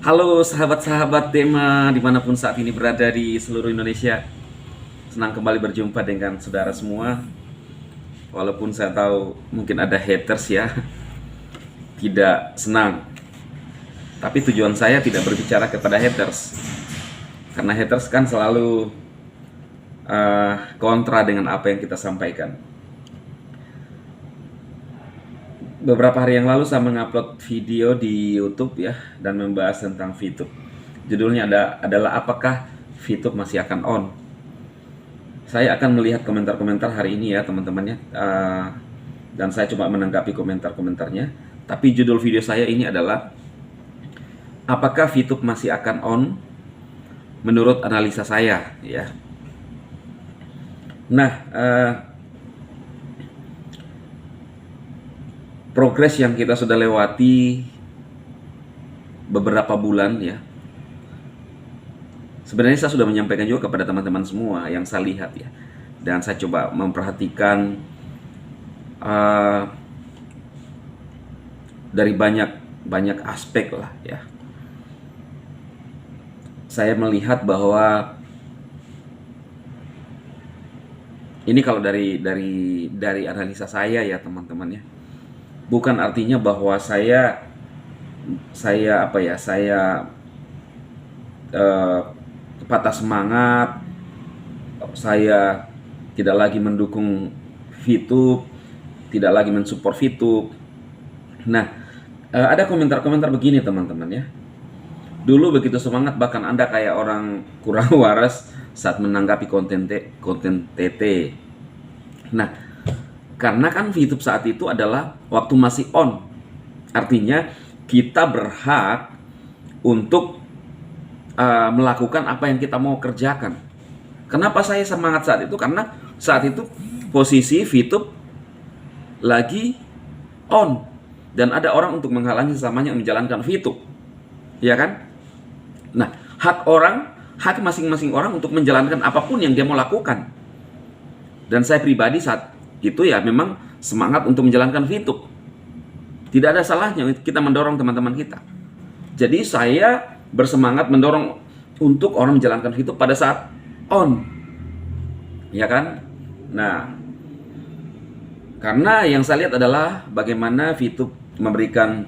Halo sahabat-sahabat Tema dimanapun saat ini berada di seluruh Indonesia. Senang kembali berjumpa dengan saudara semua. Walaupun saya tahu mungkin ada haters ya, tidak senang. Tapi tujuan saya tidak berbicara kepada haters, karena haters kan selalu kontra dengan apa yang kita sampaikan. Beberapa hari yang lalu saya mengupload video di YouTube ya, dan membahas tentang VTube. Judulnya adalah apakah VTube masih akan on? Saya akan melihat komentar-komentar hari ini ya teman-teman ya, dan saya coba menanggapi komentar-komentarnya. Tapi judul video saya ini adalah apakah VTube masih akan on menurut analisa saya ya. Nah, progres yang kita sudah lewati beberapa bulan ya. Sebenarnya saya sudah menyampaikan juga kepada teman-teman semua yang saya lihat ya. Dan saya coba memperhatikan dari banyak aspek lah ya. Saya melihat bahwa ini kalau dari analisa saya ya teman-teman ya. Bukan artinya bahwa saya patah semangat, saya tidak lagi mendukung VTube, tidak lagi mensupport VTube. Nah, ada komentar-komentar begini teman-teman ya. Dulu begitu semangat, bahkan Anda kayak orang kurang waras saat menanggapi konten TT. Nah, karena kan VTube saat itu adalah waktu masih on. Artinya kita berhak untuk melakukan apa yang kita mau kerjakan. Kenapa saya semangat saat itu? Karena saat itu posisi VTube lagi on dan ada orang untuk menghalangi sesamanya menjalankan VTube. Ya kan? Nah, hak masing-masing orang untuk menjalankan apapun yang dia mau lakukan. Dan saya pribadi saat itu ya memang semangat untuk menjalankan VTube. Tidak ada salahnya kita mendorong teman-teman kita. Jadi saya bersemangat mendorong untuk orang menjalankan VTube pada saat on. Ya kan? Nah, karena yang saya lihat adalah bagaimana VTube memberikan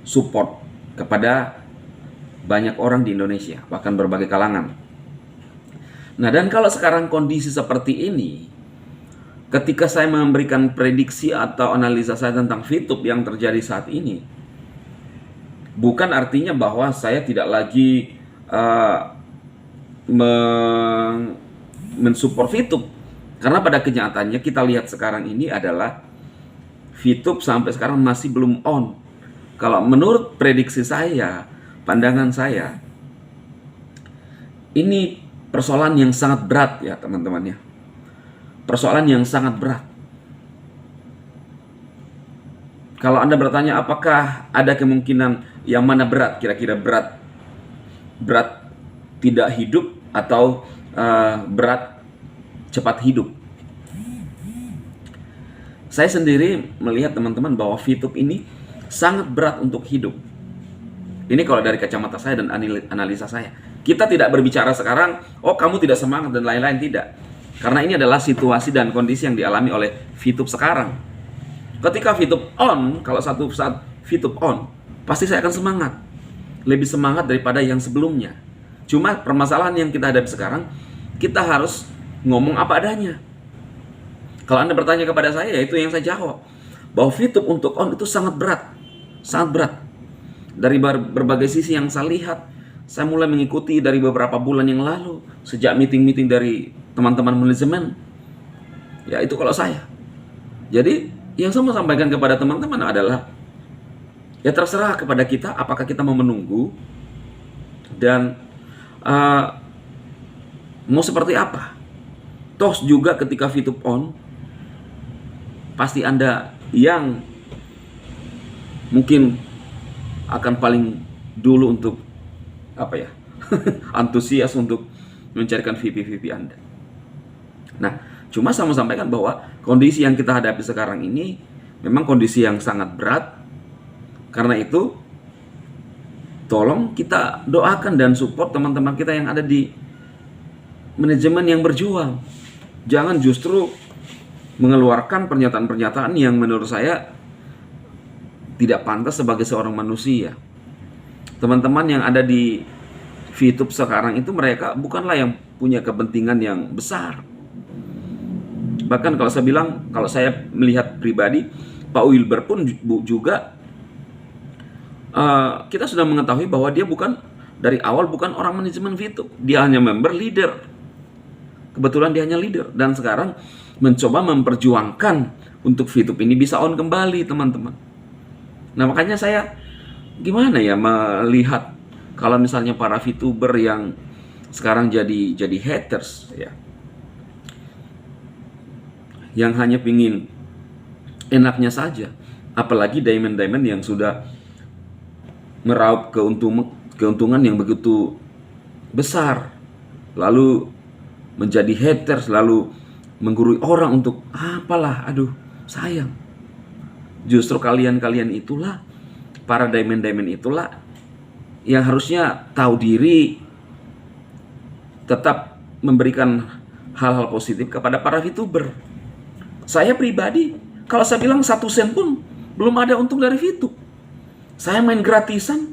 support kepada banyak orang di Indonesia, bahkan berbagai kalangan. Nah, dan kalau sekarang kondisi seperti ini, ketika saya memberikan prediksi atau analisa saya tentang VTube yang terjadi saat ini, bukan artinya bahwa saya tidak lagi mensupport VTube. Karena pada kenyataannya kita lihat sekarang ini adalah VTube sampai sekarang masih belum on. Kalau menurut prediksi saya, pandangan saya, ini persoalan yang sangat berat ya teman-teman ya. Persoalan yang sangat berat. Kalau Anda bertanya apakah ada kemungkinan yang mana berat, kira-kira berat tidak hidup atau berat cepat hidup. Saya sendiri melihat teman-teman bahwa VTube ini sangat berat untuk hidup. Ini kalau dari kacamata saya dan analisa saya. Kita tidak berbicara sekarang, oh kamu tidak semangat dan lain-lain, tidak. Karena ini adalah situasi dan kondisi yang dialami oleh VTube sekarang. Ketika VTube on, kalau satu saat VTube on, pasti saya akan semangat. Lebih semangat daripada yang sebelumnya. Cuma permasalahan yang kita hadapi sekarang, kita harus ngomong apa adanya. Kalau Anda bertanya kepada saya, itu yang saya jawab. Bahwa VTube untuk on itu sangat berat. Sangat berat. Dari berbagai sisi yang saya lihat, saya mulai mengikuti dari beberapa bulan yang lalu. Sejak meeting-meeting dari teman-teman manajemen. Ya itu kalau saya. Jadi yang saya mau sampaikan kepada teman-teman adalah, ya terserah kepada kita apakah kita mau menunggu dan mau seperti apa. Toh juga ketika VTube on, pasti Anda yang mungkin akan paling dulu untuk antusias untuk mencarikan VP Anda. Nah, cuma saya mau sampaikan bahwa kondisi yang kita hadapi sekarang ini memang kondisi yang sangat berat. Karena itu tolong kita doakan dan support teman-teman kita yang ada di manajemen yang berjuang. Jangan justru mengeluarkan pernyataan-pernyataan yang menurut saya tidak pantas sebagai seorang manusia. Teman-teman yang ada di VTube sekarang itu mereka bukanlah yang punya kepentingan yang besar. Bahkan kalau saya bilang, kalau saya melihat pribadi, Pak Wilber pun juga kita sudah mengetahui bahwa dia bukan dari awal bukan orang manajemen VTube. Dia hanya member leader. Kebetulan dia hanya leader dan sekarang mencoba memperjuangkan untuk VTube ini bisa on kembali, teman-teman. Nah, makanya saya gimana ya melihat kalau misalnya para VTuber yang sekarang jadi haters ya, yang hanya pingin enaknya saja, apalagi diamond yang sudah meraup keuntungan yang begitu besar, lalu menjadi haters, lalu menggurui orang untuk apalah, aduh sayang. Justru kalian itulah, para diamond itulah yang harusnya tahu diri, tetap memberikan hal-hal positif kepada para VTuber. Saya pribadi, kalau saya bilang 1 sen pun belum ada untung dari VTube. Saya main gratisan,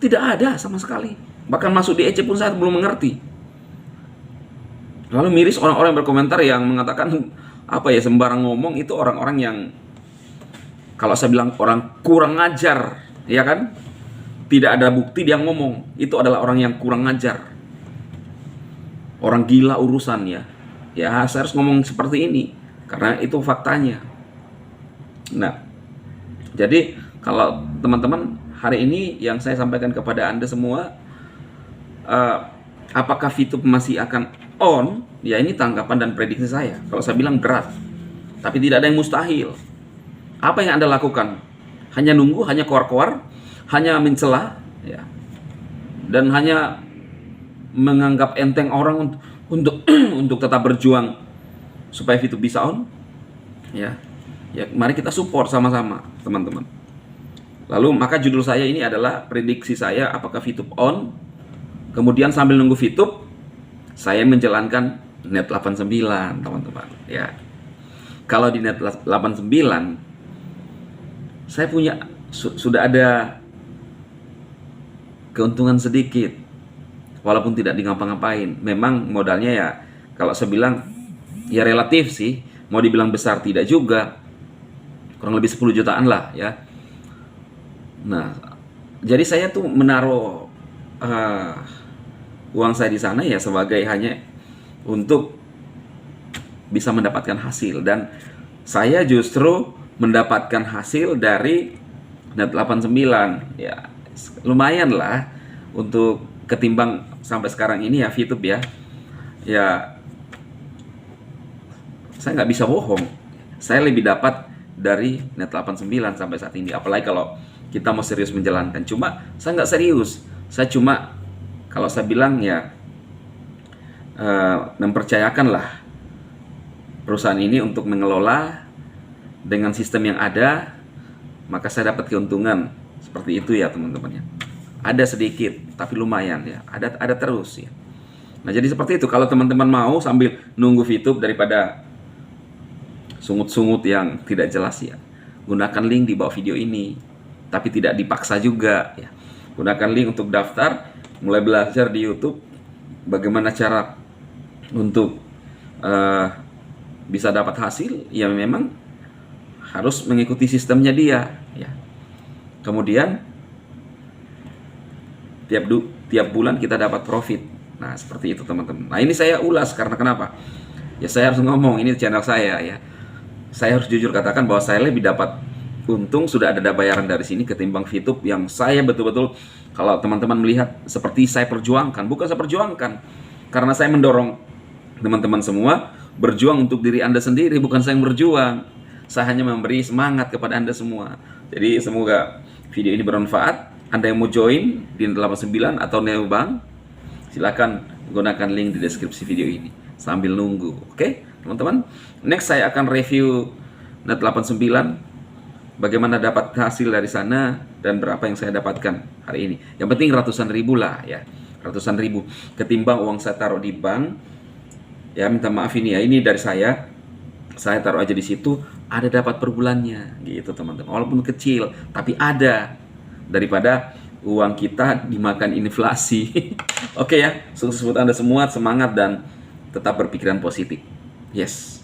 tidak ada sama sekali. Bahkan masuk di EC pun saya belum mengerti. Lalu miris orang-orang yang berkomentar yang mengatakan apa ya, sembarang ngomong, itu orang-orang yang kalau saya bilang orang kurang ajar, ya kan? Tidak ada bukti dia ngomong, itu adalah orang yang kurang ajar. Orang gila urusannya. Ya, saya harus ngomong seperti ini karena itu faktanya. Nah, jadi kalau teman-teman hari ini yang saya sampaikan kepada Anda semua, apakah VTube masih akan on? Ya, ini tanggapan dan prediksi saya. Kalau saya bilang berat, tapi tidak ada yang mustahil. Apa yang Anda lakukan? Hanya nunggu, hanya koar-koar, hanya mencela, ya, dan hanya menganggap enteng orang untuk untuk tetap berjuang supaya VTube bisa on, ya. Ya, mari kita support sama-sama, teman-teman. Lalu maka judul saya ini adalah prediksi saya apakah VTube on. Kemudian sambil nunggu VTube, saya menjalankan net 89, teman-teman. Ya, kalau di net 89, saya punya sudah ada keuntungan sedikit, walaupun tidak di ngapa-ngapain. Memang modalnya ya, kalau saya bilang ya relatif sih, mau dibilang besar tidak juga, kurang lebih 10 jutaan lah ya. Nah, jadi saya tuh menaruh uang saya di sana ya sebagai hanya untuk bisa mendapatkan hasil, dan saya justru mendapatkan hasil dari net 89 ya, lumayan lah untuk ketimbang sampai sekarang ini ya VTube ya. Ya, saya nggak bisa bohong, saya lebih dapat dari net 89 sampai saat ini, apalagi kalau kita mau serius menjalankan. Cuma saya nggak serius, saya cuma kalau saya bilang ya mempercayakanlah perusahaan ini untuk mengelola dengan sistem yang ada, maka saya dapat keuntungan seperti itu ya, teman-teman ya. Ada sedikit tapi lumayan ya, ada terus ya. Nah, jadi seperti itu. Kalau teman-teman mau sambil nunggu VTube daripada sungut-sungut yang tidak jelas ya, gunakan link di bawah video ini, tapi tidak dipaksa juga ya. Gunakan link untuk daftar, mulai belajar di YouTube bagaimana cara untuk bisa dapat hasil. Ya memang harus mengikuti sistemnya dia ya. Kemudian tiap bulan kita dapat profit. Nah, seperti itu, teman-teman. Nah, ini saya ulas karena kenapa? Ya saya harus ngomong, ini channel saya ya. Saya harus jujur katakan bahwa saya lebih dapat untung, sudah ada bayaran dari sini ketimbang VTube yang saya betul-betul, kalau teman-teman melihat seperti saya perjuangkan, bukan saya perjuangkan karena saya mendorong teman-teman semua berjuang untuk diri Anda sendiri, bukan saya yang berjuang. Saya hanya memberi semangat kepada Anda semua. Jadi semoga video ini bermanfaat. Anda yang mau join di 89 atau Neobank, silakan gunakan link di deskripsi video ini sambil nunggu. Oke, teman-teman. Next saya akan review net 89 bagaimana dapat hasil dari sana dan berapa yang saya dapatkan hari ini. Yang penting ratusan ribu lah ya, ratusan ribu. Ketimbang uang saya taruh di bank, ya minta maaf ini ya, ini dari saya taruh aja di situ, ada dapat per bulannya gitu teman-teman. Walaupun kecil, tapi ada, daripada uang kita dimakan inflasi. Oke ya, sukses buat Anda semua, semangat dan tetap berpikiran positif. Yes.